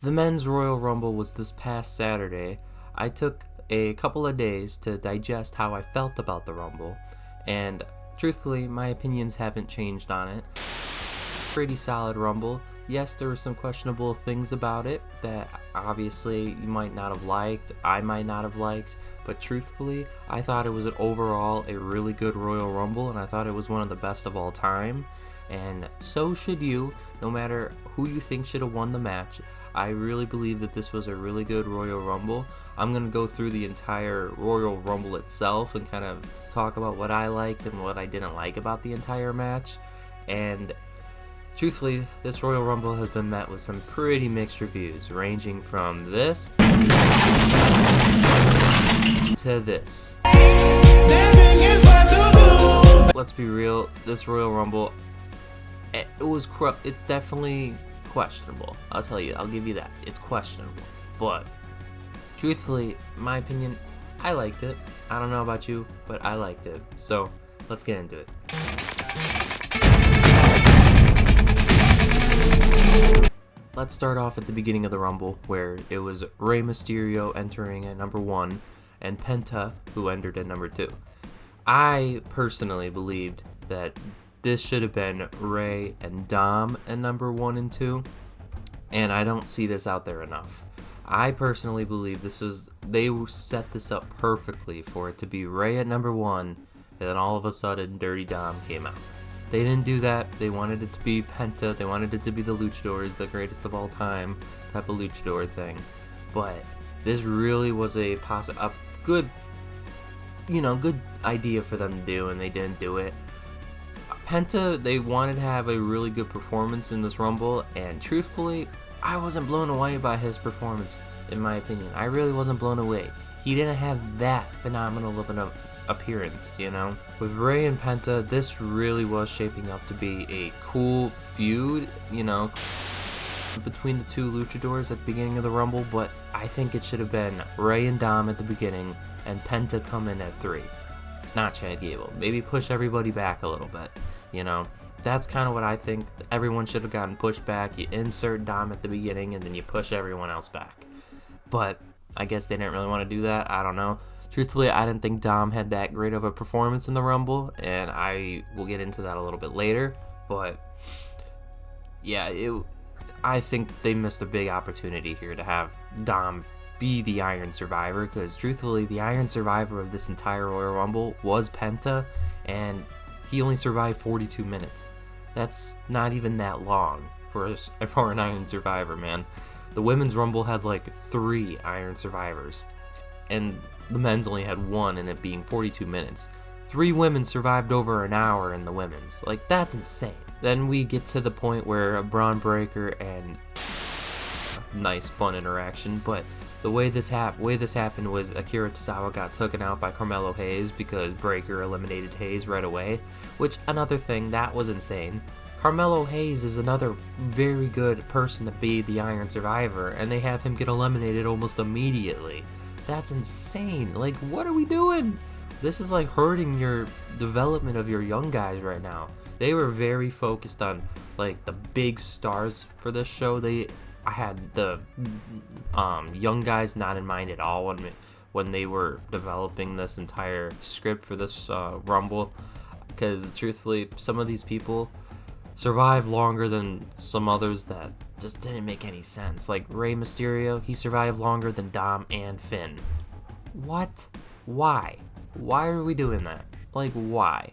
The men's Royal Rumble was this past Saturday. I took a couple of days to digest how I felt about the Rumble, and truthfully, my opinions haven't changed on it. Pretty solid Rumble. Yes, there were some questionable things about it that obviously you might not have liked, I might not have liked, but truthfully, I thought it was overall a really good Royal Rumble, and I thought it was one of the best of all time. And so should you, no matter who you think should have won the match. I really believe that this was a really good Royal Rumble. I'm going to go through the entire Royal Rumble itself and kind of talk about what I liked and what I didn't like about the entire match. And truthfully, this Royal Rumble has been met with some pretty mixed reviews, ranging from this to this. Let's be real, this Royal Rumble, it's definitely questionable. I'll tell you, I'll give you that. It's questionable. But truthfully, my opinion, I liked it. I don't know about you, but I liked it. So let's get into it. Let's start off at the beginning of the Rumble, where it was Rey Mysterio entering at number 1 and Penta who entered at number 2. I personally believed that this should have been Rey and Dom at number 1 and 2, and I don't see this out there enough. I personally believe they set this up perfectly for it to be Rey at number 1, and then all of a sudden Dirty Dom came out. They didn't do that. They wanted it to be Penta. They wanted it to be the Luchadors, the greatest of all time type of luchador thing. But this really was a good idea for them to do, and they didn't do it. Penta, they wanted to have a really good performance in this Rumble, and truthfully, I wasn't blown away by his performance, in my opinion. I really wasn't blown away. He didn't have that phenomenal of an appearance, you know? With Rey and Penta, this really was shaping up to be a cool feud, you know, between the two luchadors at the beginning of the Rumble, but I think it should have been Rey and Dom at the beginning, and Penta come in at 3. Not Chad Gable. Maybe push everybody back a little bit, you know? That's kind of what I think. Everyone should have gotten pushed back. You insert Dom at the beginning, and then you push everyone else back. But I guess they didn't really want to do that. I don't know. Truthfully, I didn't think Dom had that great of a performance in the Rumble, and I will get into that a little bit later. But yeah, I think they missed a big opportunity here to have Dom be the Iron Survivor, because truthfully, the Iron Survivor of this entire Royal Rumble was Penta, and he only survived 42 minutes. That's not even that long for an Iron Survivor, man. The Women's Rumble had like 3 Iron Survivors, and the men's only had 1, and it being 42 minutes. 3 women survived over an hour in the women's. Like, that's insane. Then we get to the point where Braun Breaker and nice fun interaction, but the way this happened was Akira Tozawa got taken out by Carmelo Hayes because Breaker eliminated Hayes right away, which, another thing, that was insane. Carmelo Hayes is another very good person to be the Iron Survivor, and they have him get eliminated almost immediately. That's insane. Like, what are we doing? This is like hurting your development of your young guys right now. They were very focused on like the big stars for this show. I had the young guys not in mind at all when they were developing this entire script for this Rumble, because truthfully, some of these people survived longer than some others that just didn't make any sense. Like Rey Mysterio, he survived longer than Dom and Finn. What? Why? Why are we doing that? Like, why?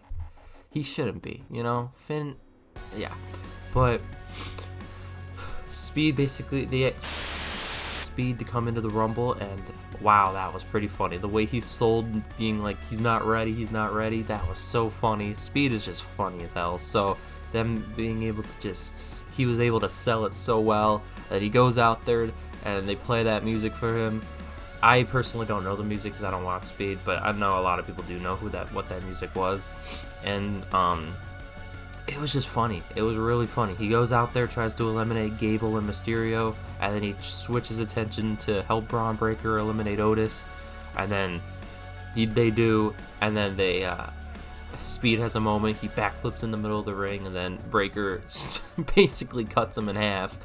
He shouldn't be, you know? Finn, yeah. But Speed, basically, Speed to come into the Rumble, and wow, that was pretty funny. The way he sold being like, he's not ready, that was so funny. Speed is just funny as hell. So them being able to he was able to sell it so well that he goes out there and they play that music for him. I personally don't know the music because I don't watch Speed, but I know a lot of people do know what that music was. And it was just funny. It was really funny. He goes out there, tries to eliminate Gable and Mysterio, and then he switches attention to help Braun Breaker eliminate Otis, and then they do, and then Speed has a moment, he backflips in the middle of the ring, and then Breaker basically cuts him in half,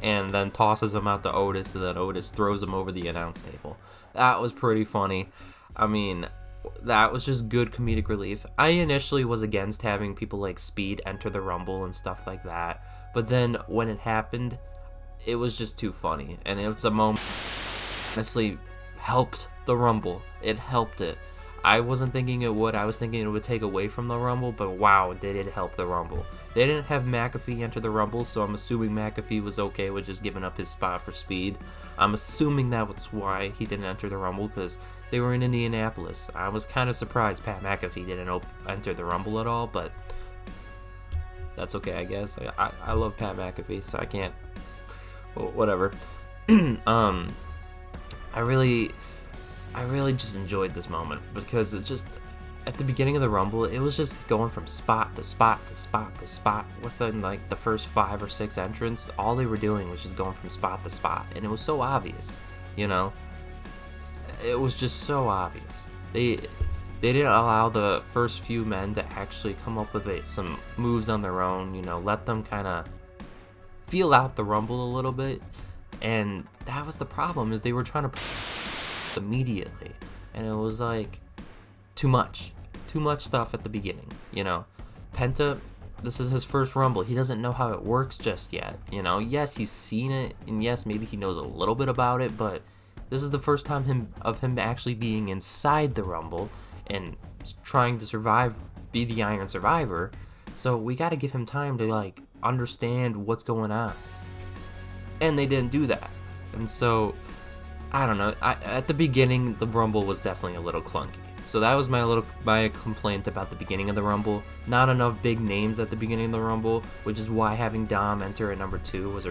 and then tosses him out to Otis, and then Otis throws him over the announce table. That was pretty funny. I mean, that was just good comedic relief. I initially was against having people like Speed enter the Rumble and stuff like that, but then when it happened, it was just too funny, and it's a moment honestly helped the Rumble. It helped it. I wasn't thinking it would. I was thinking it would take away from the Rumble, but wow, did it help the Rumble. They didn't have McAfee enter the Rumble, so I'm assuming McAfee was okay with just giving up his spot for Speed. I'm assuming that was why he didn't enter the Rumble, because they were in Indianapolis. I was kind of surprised Pat McAfee didn't enter the Rumble at all, but that's okay, I guess. I love Pat McAfee, so I can't... Well, whatever. I really just enjoyed this moment, because it just, at the beginning of the Rumble, it was just going from spot to spot to spot to spot. Within like the first 5 or 6 entrants, all they were doing was just going from spot to spot, and it was so obvious, you know? It was just so obvious. They didn't allow the first few men to actually come up with some moves on their own, you know, let them kind of feel out the Rumble a little bit, and that was the problem, is they were trying to immediately, and it was like too much stuff at the beginning, you know. Penta, this is his first Rumble. He doesn't know how it works just yet, you know. Yes, he's seen it, and yes, maybe he knows a little bit about it, but this is the first time him actually being inside the Rumble and trying to survive, be the Iron Survivor. So we got to give him time to like understand what's going on, and they didn't do that. And so I don't know. At the beginning, the Rumble was definitely a little clunky. So that was my complaint about the beginning of the Rumble. Not enough big names at the beginning of the Rumble, which is why having Dom enter at number 2 was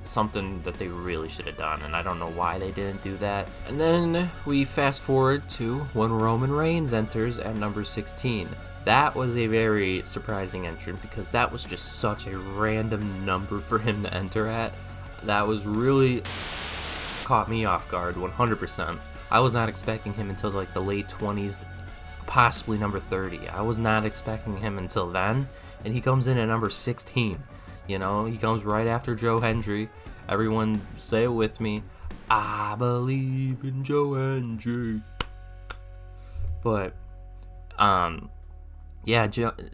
something that they really should have done, and I don't know why they didn't do that. And then we fast forward to when Roman Reigns enters at number 16. That was a very surprising entrant, because that was just such a random number for him to enter at. That was really caught me off guard 100%. I was not expecting him until like the late 20s, possibly number 30. I was not expecting him until then, and he comes in at number 16. You know, he comes right after Joe Hendry. Everyone say it with me. I believe in Joe Hendry. But, yeah,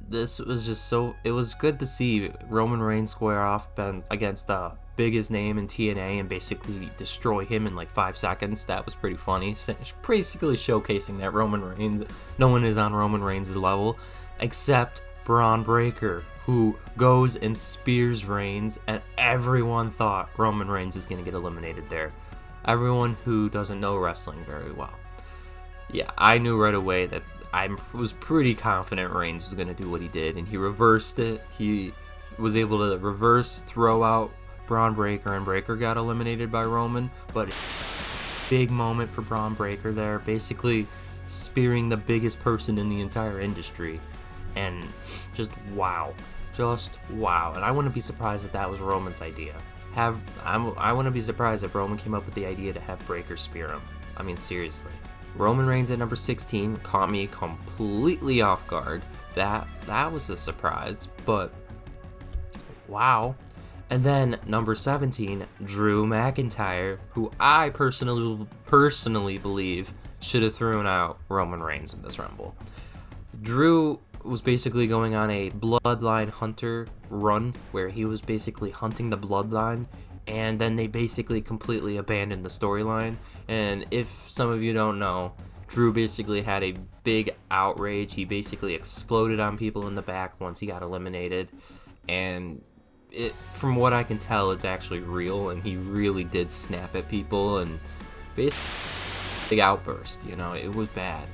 this was just so... It was good to see Roman Reigns square off against the biggest name in TNA and basically destroy him in like 5 seconds. That was pretty funny. Basically showcasing that Roman Reigns, no one is on Roman Reigns' level except Braun Breaker, who goes and spears Reigns, and everyone thought Roman Reigns was going to get eliminated there. Everyone who doesn't know wrestling very well. Yeah, I knew right away that I was pretty confident Reigns was going to do what he did, and he reversed it. He was able to reverse throw out Braun Breaker, and Breaker got eliminated by Roman, but big moment for Braun Breaker there, basically spearing the biggest person in the entire industry, and just wow. And I wouldn't be surprised if that was Roman's idea. I wouldn't be surprised if Roman came up with the idea to have Breaker spear him. I mean, seriously. Roman Reigns at number 16 caught me completely off guard. That was a surprise, but wow. And then number 17, Drew McIntyre, who I personally believe should have thrown out Roman Reigns in this Rumble. Drew was basically going on a Bloodline Hunter run where he was basically hunting the Bloodline, and then they basically completely abandoned the storyline. And if some of you don't know, Drew basically had a big outrage. He basically exploded on people in the back once he got eliminated, and from what I can tell, it's actually real, and he really did snap at people, and basically big outburst, you know, it was bad.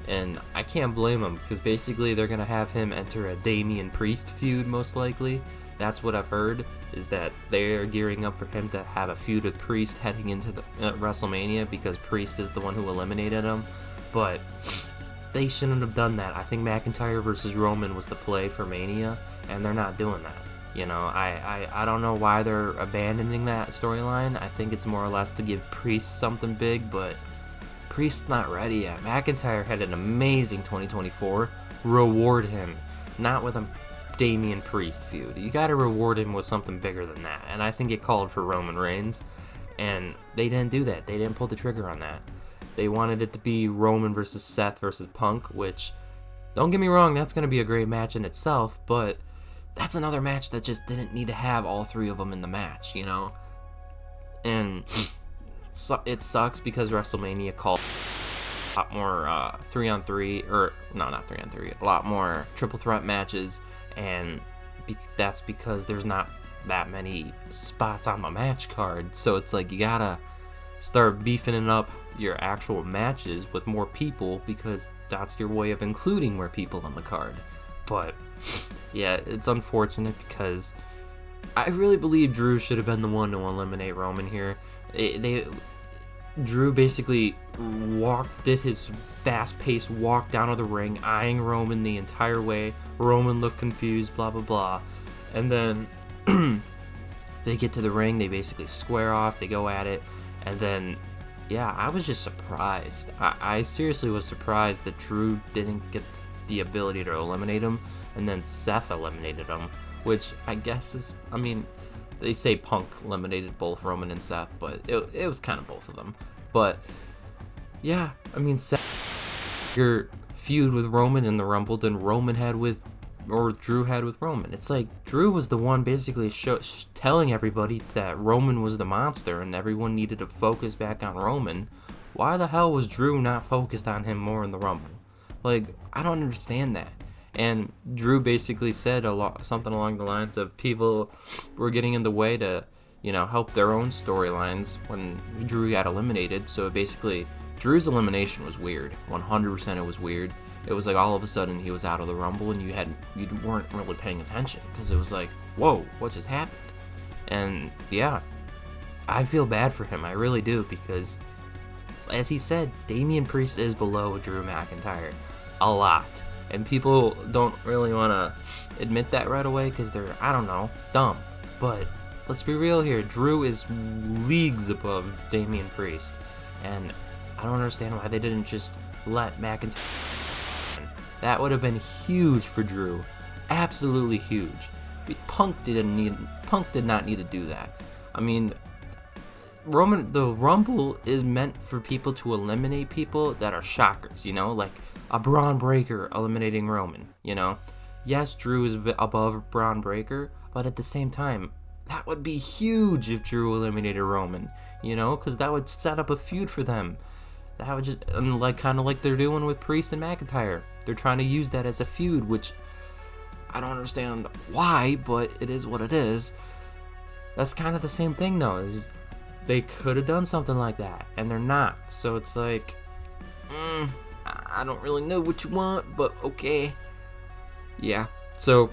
And I can't blame him, because basically they're going to have him enter a Damian Priest feud, most likely. That's what I've heard, is that they're gearing up for him to have a feud with Priest heading into the WrestleMania, because Priest is the one who eliminated him. But they shouldn't have done that. I think McIntyre versus Roman was the play for Mania, and they're not doing that. You know, I don't know why they're abandoning that storyline. I think it's more or less to give Priest something big, but Priest's not ready yet. McIntyre had an amazing 2024. Reward him. Not with a Damian Priest feud. You gotta reward him with something bigger than that. And I think it called for Roman Reigns. And they didn't do that. They didn't pull the trigger on that. They wanted it to be Roman versus Seth versus Punk, which, don't get me wrong, that's going to be a great match in itself, but that's another match that just didn't need to have all three of them in the match, you know? And so, it sucks because WrestleMania called a lot more 3-on-3, or no, not 3-on-3, a lot more triple threat matches, and that's because there's not that many spots on the match card, so it's like you gotta start beefing up your actual matches with more people, because that's your way of including more people on the card. But yeah, it's unfortunate because I really believe Drew should have been the one to eliminate Roman here. Drew basically did his fast-paced walk down to the ring, eyeing Roman the entire way. Roman looked confused, blah blah blah, and then they get to the ring, they basically square off, they go at it, and then, yeah, I was just surprised. I seriously was surprised that Drew didn't get the ability to eliminate him, and then Seth eliminated him, which I guess is, I mean, they say Punk eliminated both Roman and Seth, but it was kind of both of them. But, yeah, I mean, Seth, your feud with Roman in the Rumble than Drew had with Roman. It's like Drew was the one basically telling everybody that Roman was the monster and everyone needed to focus back on Roman. Why the hell was Drew not focused on him more in the Rumble? Like, I don't understand that. And Drew basically said something along the lines of people were getting in the way to, you know, help their own storylines when Drew got eliminated. So basically, Drew's elimination was weird. 100% it was weird. It was like all of a sudden he was out of the Rumble and you weren't really paying attention, because it was like, whoa, what just happened? And yeah, I feel bad for him. I really do, because as he said, Damian Priest is below Drew McIntyre a lot. And people don't really want to admit that right away because they're, I don't know, dumb. But let's be real here. Drew is leagues above Damian Priest. And I don't understand why they didn't just let McIntyre. That would have been huge for Drew. Absolutely huge. Punk did not need to do that. I mean, the Rumble is meant for people to eliminate people that are shockers, you know, like a Braun Breaker eliminating Roman, you know. Yes, Drew is a bit above Braun Breaker, but at the same time, that would be huge if Drew eliminated Roman, you know, because that would set up a feud for them. That would just, kind of like they're doing with Priest and McIntyre. They're trying to use that as a feud, which I don't understand why, but it is what it is. That's kind of the same thing, though, is they could have done something like that, and they're not. So it's like, I don't really know what you want, but okay. Yeah, so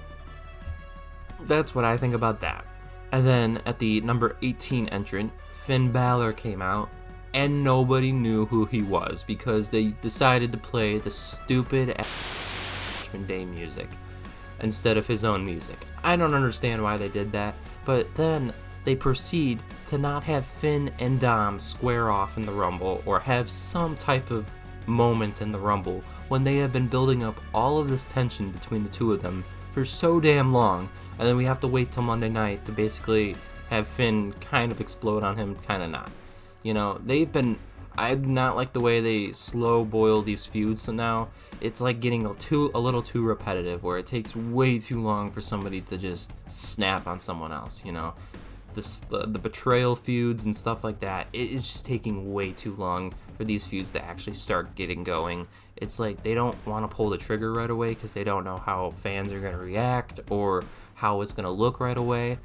that's what I think about that. And then at the number 18 entrant, Finn Balor came out, and nobody knew who he was because they decided to play the stupid Judgment Day music instead of his own music. I don't understand why they did that, but then they proceed to not have Finn and Dom square off in the Rumble or have some type of moment in the Rumble when they have been building up all of this tension between the two of them for so damn long, and then we have to wait till Monday night to basically have Finn kind of explode on him, kind of not. You know, I do not like the way they slow boil these feuds, so now it's like getting a little too repetitive, where it takes way too long for somebody to just snap on someone else, you know. The betrayal feuds and stuff like that, it is just taking way too long for these feuds to actually start getting going. It's like they don't want to pull the trigger right away because they don't know how fans are going to react or how it's going to look right away.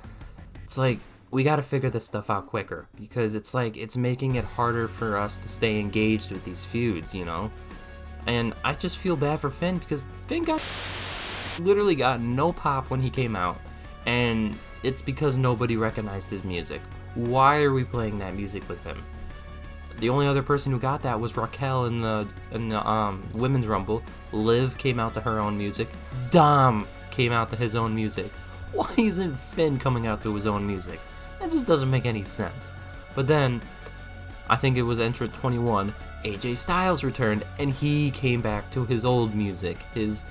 It's like, we got to figure this stuff out quicker, because it's like it's making it harder for us to stay engaged with these feuds, you know. And I just feel bad for Finn, because Finn literally got no pop when he came out, and it's because nobody recognized his music. Why are we playing that music with him? The only other person who got that was Raquel in the Women's Rumble. Liv came out to her own music. Dom came out to his own music. Why isn't Finn coming out to his own music? That just doesn't make any sense. But then, I think it was entrant 21, AJ Styles returned, and he came back to his old music, his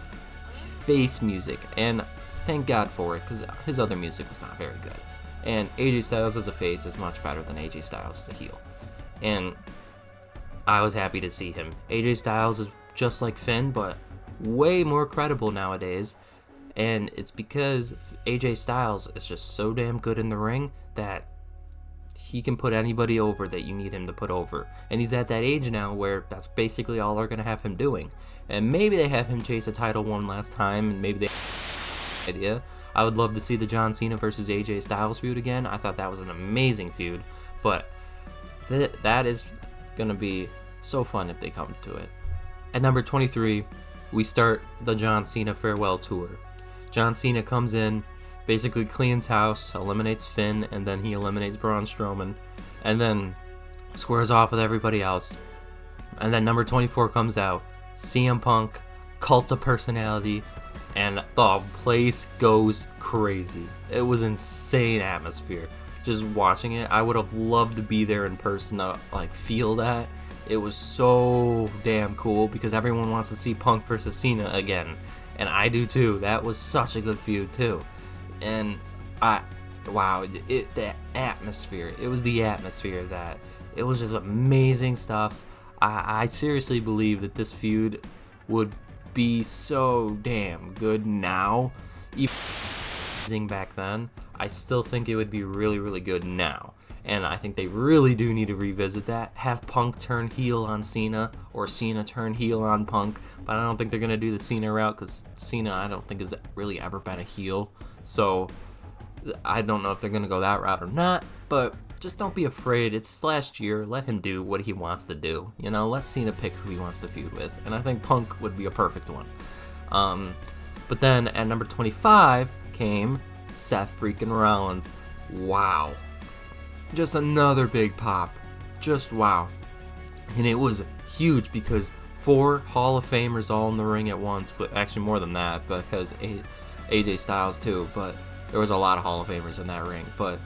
face music. And thank God for it, because his other music was not very good. And AJ Styles as a face is much better than AJ Styles as a heel. And I was happy to see him. AJ Styles is just like Finn, but way more credible nowadays. And it's because AJ Styles is just so damn good in the ring that he can put anybody over that you need him to put over. And he's at that age now where that's basically all they're going to have him doing. And maybe they have him chase a title one last time, and maybe they idea. I would love to see the John Cena versus AJ Styles feud again. I thought that was an amazing feud, but that is gonna be so fun if they come to it. At number 23, we start the John Cena farewell tour. John Cena comes in, basically cleans house, eliminates Finn, and then he eliminates Braun Strowman, and then squares off with everybody else. And then number 24 comes out, CM Punk, Cult of Personality, and the place goes crazy. It was insane atmosphere. Just watching it, I would have loved to be there in person to like feel that. It was so damn cool because everyone wants to see Punk versus Cena again, and I do too. That was such a good feud too, and the atmosphere. It was the atmosphere that it was just amazing stuff. I seriously believe that this feud would be so damn good now. Even back then, I still think it would be really, really good now. And I think they really do need to revisit that. Have Punk turn heel on Cena, or Cena turn heel on Punk. But I don't think they're going to do the Cena route, because Cena, I don't think, has really ever been a heel. So I don't know if they're going to go that route or not. But just don't be afraid. It's his last year. Let him do what he wants to do. You know, let Cena pick who he wants to feud with. And I think Punk would be a perfect one. But then at number 25 came Seth freaking Rollins. Wow. Just another big pop. Just wow. And it was huge because 4 Hall of Famers all in the ring at once. But actually more than that, because AJ Styles too. But there was a lot of Hall of Famers in that ring. But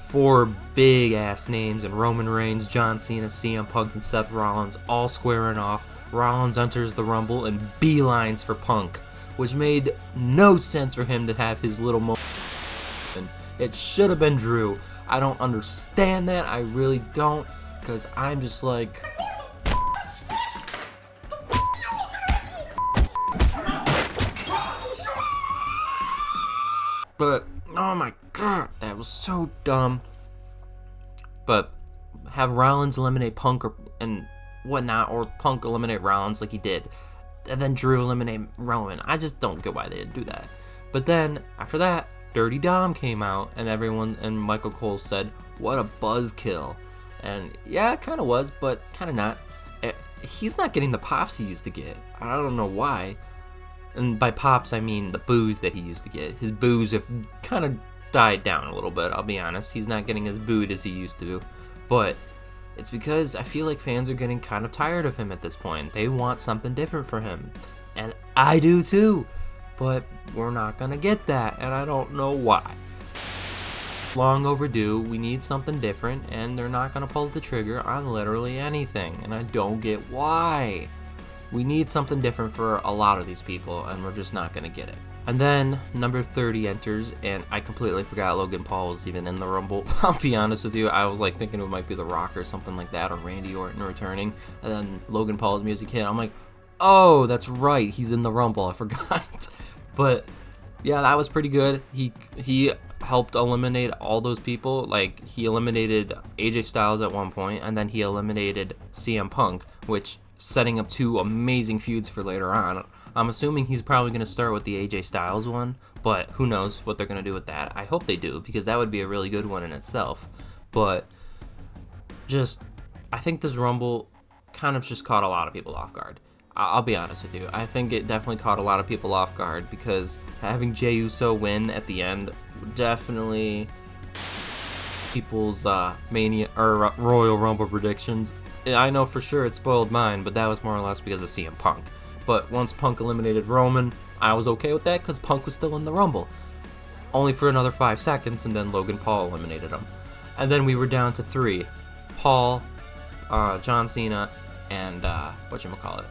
4 big ass names, and Roman Reigns, John Cena, CM Punk, and Seth Rollins all squaring off. Rollins enters the Rumble and beelines for Punk, which made no sense for him to have his little moment. It should have been Drew. I don't understand that. I really don't, because I'm just like, but oh my god, that was so dumb. But have Rollins eliminate Punk and whatnot, or Punk eliminate Rollins like he did, and then Drew eliminate Roman. I just don't get why they didn't do that. But then after that, Dirty Dom came out, and everyone and Michael Cole said, "What a buzzkill!" And yeah, it kind of was, but kind of not. He's not getting the pops he used to get. I don't know why. And by pops, I mean the boos that he used to get. His boos have kind of died down a little bit, I'll be honest. He's not getting as booed as he used to. But it's because I feel like fans are getting kind of tired of him at this point. They want something different for him. And I do too. But we're not going to get that, and I don't know why. Long overdue. We need something different, and they're not going to pull the trigger on literally anything. And I don't get why. We need something different for a lot of these people, and we're just not going to get it. And then number 30 enters, and I completely forgot Logan Paul was even in the Rumble. I'll be honest with you, I was like thinking it might be The Rock or something like that, or Randy Orton returning, and then Logan Paul's music hit. I'm like, oh, that's right, he's in the Rumble. I forgot. But yeah, that was pretty good. He helped eliminate all those people. Like, he eliminated AJ Styles at one point, and then he eliminated CM Punk, which setting up 2 amazing feuds for later on. I'm assuming he's probably going to start with the AJ Styles one, but who knows what they're going to do with that. I hope they do, because that would be a really good one in itself. But just, I think this Rumble kind of just caught a lot of people off guard. I'll be honest with you. I think it definitely caught a lot of people off guard, because having Jey Uso win at the end definitely people's Mania or Royal Rumble predictions. I know for sure it spoiled mine, but that was more or less because of CM Punk. But once Punk eliminated Roman, I was okay with that because Punk was still in the Rumble. Only for another 5 seconds, and then Logan Paul eliminated him. And then we were down to 3. Paul, John Cena, and whatchamacallit?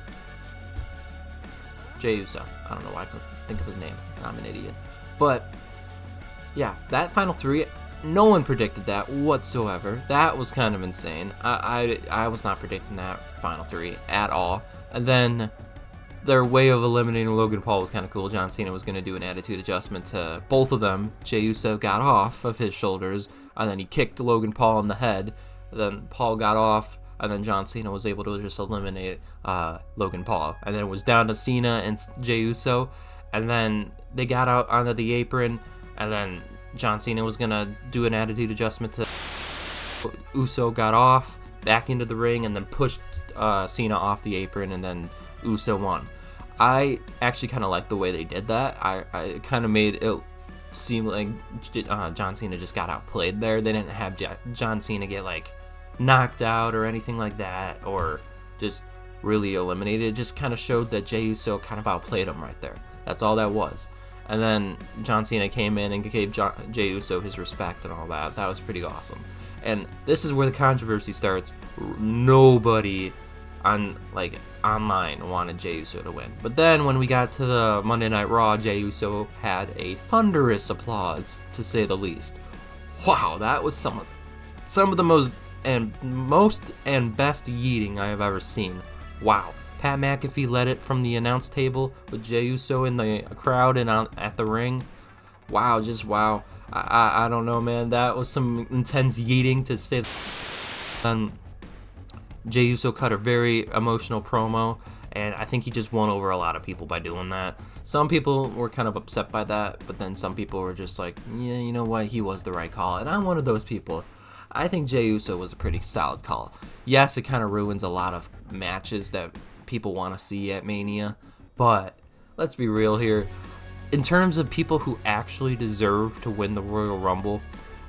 Jey Uso. I don't know why I couldn't think of his name. I'm an idiot. But yeah, that final 3, no one predicted that whatsoever. That was kind of insane. I was not predicting that final 3 at all. And then their way of eliminating Logan Paul was kind of cool. John Cena was going to do an attitude adjustment to both of them. Jey Uso got off of his shoulders, and then he kicked Logan Paul in the head. Then Paul got off, and then John Cena was able to just eliminate Logan Paul. And then it was down to Cena and Jey Uso, and then they got out onto the apron, and then John Cena was going to do an attitude adjustment to Uso, got off, back into the ring, and then pushed Cena off the apron, and then Uso won. I actually kind of like the way they did that. I kind of made it seem like John Cena just got outplayed there. They didn't have John Cena get like knocked out or anything like that, or just really eliminated. It just kind of showed that Jey Uso kind of outplayed him right there. That's all that was. And then John Cena came in and gave Jey Uso his respect and all that. That was pretty awesome. And this is where the controversy starts. Nobody online wanted Jey Uso to win. But then when we got to the Monday Night Raw, Jey Uso had a thunderous applause, to say the least. Wow, that was some of the most and best yeeting I have ever seen. Wow. Pat McAfee led it from the announce table with Jey Uso in the crowd and at the ring. Wow, just wow. I don't know, man. That was some intense yeeting, to say. And Jey Uso cut a very emotional promo, and I think he just won over a lot of people by doing that. Some people were kind of upset by that, but then some people were just like, yeah, you know what, he was the right call. And I'm one of those people. I think Jey Uso was a pretty solid call. Yes, it kind of ruins a lot of matches that people want to see at Mania, but let's be real here. In terms of people who actually deserve to win the Royal Rumble,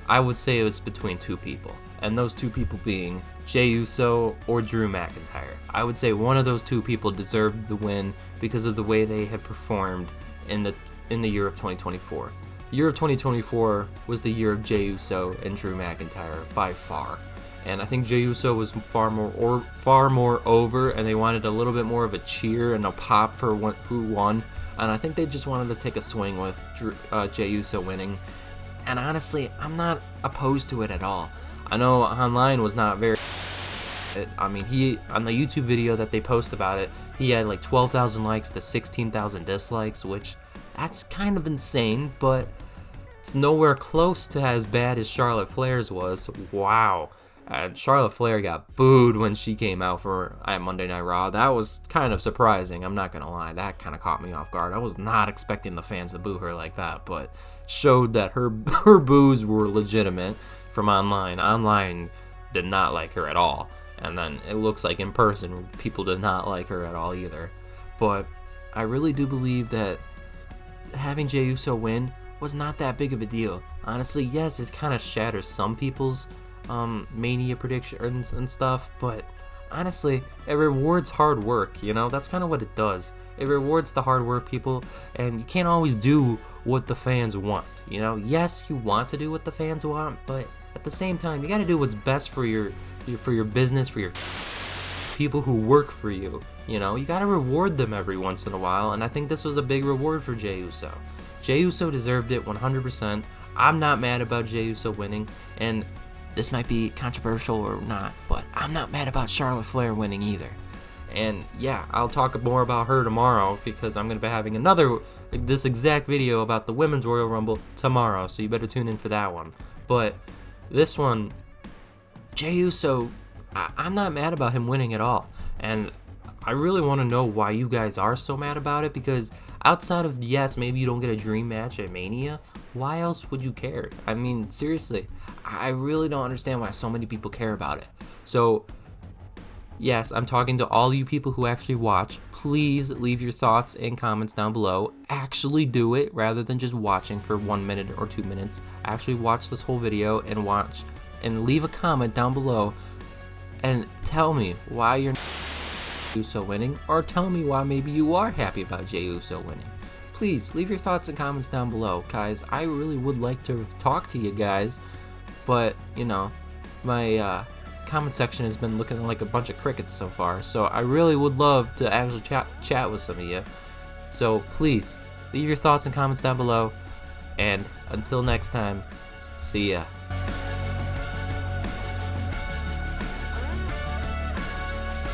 I would say it was between 2 people, and those 2 people being Jey Uso or Drew McIntyre. I would say one of those 2 people deserved the win because of the way they had performed in the year of 2024. The year of 2024 was the year of Jey Uso and Drew McIntyre by far. And I think Jey Uso was far more over, and they wanted a little bit more of a cheer and a pop for who won. And I think they just wanted to take a swing with Jey Uso winning. And honestly, I'm not opposed to it at all. I know online was not very. I mean, he on the YouTube video that they post about it, he had like 12,000 likes to 16,000 dislikes, which that's kind of insane, but it's nowhere close to as bad as Charlotte Flair's was. Wow. Charlotte Flair got booed when she came out at Monday Night Raw. That was kind of surprising, I'm not gonna lie. That kind of caught me off guard. I was not expecting the fans to boo her like that, but showed that her boos were legitimate from online. Online did not like her at all, and then it looks like in person people did not like her at all either. But I really do believe that having Jey Uso win was not that big of a deal. Honestly, yes, it kind of shatters some people's Mania predictions and stuff, but honestly, it rewards hard work, you know? That's kind of what it does. It rewards the hard work people, and you can't always do what the fans want, you know? Yes, you want to do what the fans want, but at the same time, you got to do what's best for your business, for your people who work for you, you know? You got to reward them every once in a while, and I think this was a big reward for Jey Uso. Jey Uso deserved it 100%. I'm not mad about Jey Uso winning, and this might be controversial or not, but I'm not mad about Charlotte Flair winning either. And yeah, I'll talk more about her tomorrow because I'm going to be having this exact video about the Women's Royal Rumble tomorrow, so you better tune in for that one. But this one, Jey Uso, I'm not mad about him winning at all. And I really want to know why you guys are so mad about it, because outside of, yes, maybe you don't get a dream match at Mania, why else would you care? I mean, seriously, I really don't understand why so many people care about it. So, yes, I'm talking to all you people who actually watch. Please leave your thoughts and comments down below. Actually do it rather than just watching for 1 minute or 2 minutes. Actually watch this whole video and leave a comment down below and tell me why you're Uso winning, or tell me why maybe you are happy about Jey Uso winning. Please leave your thoughts and comments down below, guys. I really would like to talk to you guys, but you know, my comment section has been looking like a bunch of crickets so far, so I really would love to actually chat with some of you. So please leave your thoughts and comments down below. And until next time, see ya.